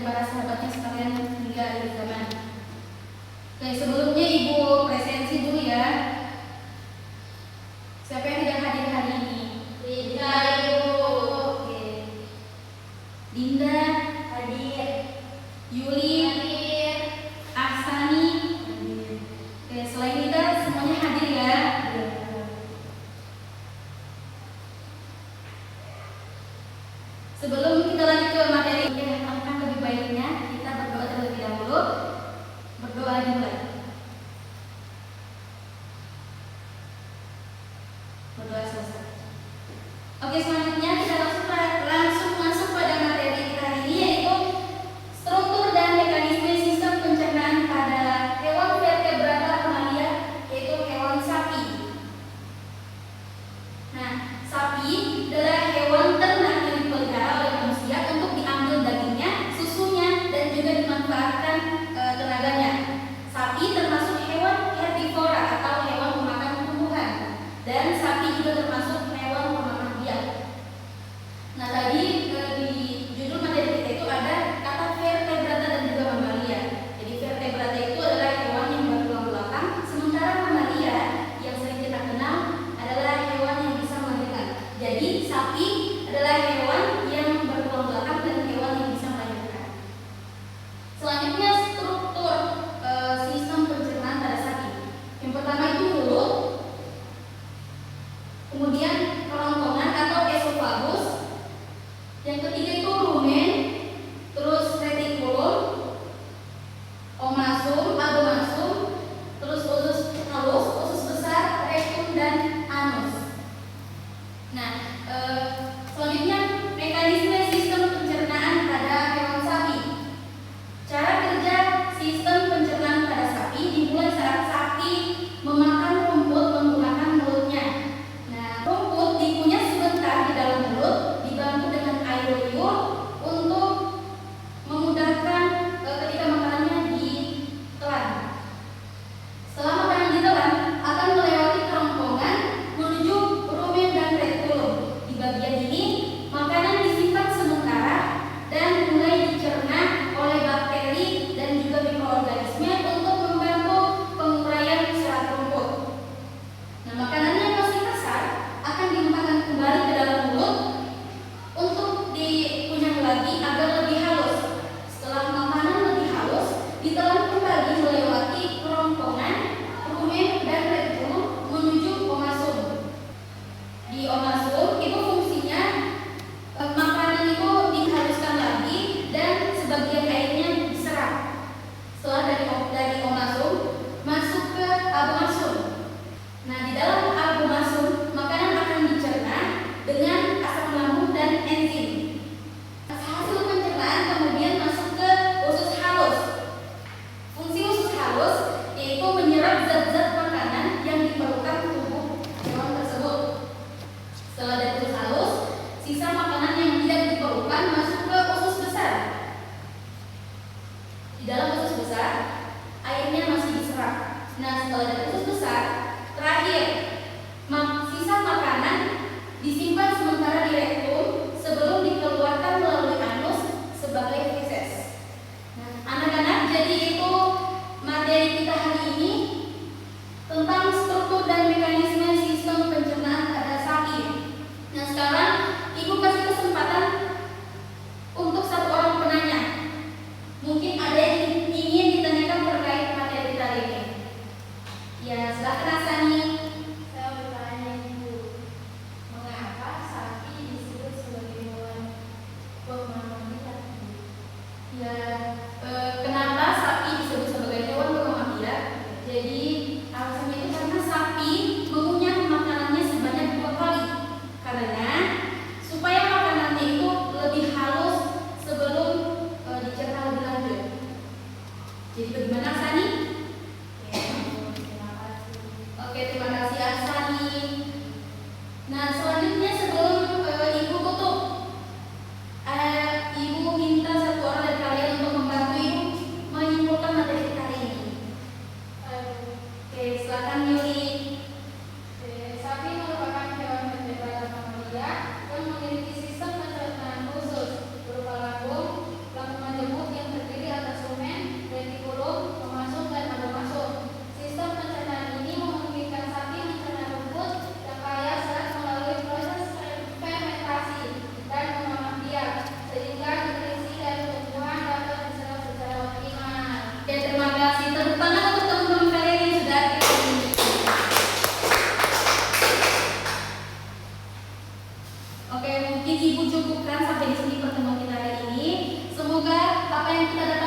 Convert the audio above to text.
para sahabatnya sekalian hingga akhir zaman. Oke, sebelumnya Ibu presensi dulu ya. Siapa yang tidak hadir hari ini? Dinda, Ibu. Oke. Dinda Hadir. Yuli Hadir. Ahsani. Oke, selain kita semuanya hadir ya. Sebelum kita lanjut ke materi yang akan lebih baiknya, kita berdoa terlebih dahulu. Berdoa dimulai. Berdoa selesai. Oke, selanjutnya kita langsung masuk pada materi kita hari ini, yaitu struktur dan mekanisme sistem pencernaan pada hewan vertebrata mamalia, yaitu hewan sapi. Nah, sapi adalah hewan ternak yang dipelihara oleh manusia untuk diambil dagingnya, susunya, dan juga dimanfaatkan tenaganya. Sapi termasuk hewan herbivora atau hewan pemakan tumbuhan, dan sapi juga termasuk hewan pemakan biak. Nah, tadi di judul materi kita itu ada kata vertebrata dan juga mamalia. Jadi vertebrata itu adalah hewan yang bertulang belakang, sementara mamalia yang sering kita kenal adalah hewan yang bisa melahirkan. Jadi sapi adalah hewan yang bertulang belakang dan hewan yang bisa melahirkan. Selanjutnya struktur sistem pencernaan pada sapi. Yang pertama itu mulut, kemudian kerongkongan atau esofagus, yang ketiga itu rumen, terus retikulum, omasum, abomasum, terus usus halus, usus besar, rektum, dan anus. Nah, selanjutnya mekanisme sistem pencernaan pada hewan sapi. Cara kerja sistem pencernaan pada sapi dimulai saat sapi memakan rumput menggunakan mulutnya. Nah, rumput dikunyah sebentar di dalam mulut, dibantu dengan air liur untuk memudahkan ketika makanannya ditelan. Setelah makanan ditelan, akan melewati kerongkongan menuju rumen dan retikulum. Di bagian ini, makanan disimpan sementara dan mulai dicerna oleh bakteri dan juga mikroorganisme untuk membantu penguraian serat rumput. Nah, makanan yang masih kasar akan dimakan kembali ke dalam mulut untuk dikunyah lagi agar lebih halus. Setelah makanan lebih halus, ditelan kembali melewati kerongkongan, rumen, dan retikulum menuju omasum. Di omasum itu fungsinya makanan itu dihaluskan lagi dan sebagian airnya diserap. Setelah dari omasum masuk ke abomasum. Nah, di dalam abomasum makanan akan dicerna dengan asam lambung dan enzim. Hasil pencernaan kemudian masuk ke usus halus. Fungsi usus halus yaitu menyerap zat-zat makanan yang diperlukan tubuh hewan tersebut. Setelah dari usus halus, sisa makanan yang tidak diperlukan masuk ke usus besar. Di dalam usus besar, airnya masih diserap. Nah, setelah dari usus besar, terakhir, sisa makanan disimpan sementara di rektum sebelum dikeluarkan melalui anus sebagai feses. Nah, anak-anak, jadi itu materi kita hari ini tentang struktur dan mekanisme sistem pencernaan pada sapi. Nah, sekarang Ibu kasih kesempatan untuk satu orang penanya. Mungkin ada yang ingin ditanyakan terkait materi kita hari ini. Ya, silakan Asani. Saya bertanya, Ibu, mengapa sapi disebut sebagai hewan pemakan biak? Ya, kenapa sapi disebut sebagai hewan pemakan biak? Jadi alasannya itu karena sapi mengunyah makanannya sebanyak 2 kali. Karena supaya makanannya itu yang kita dapat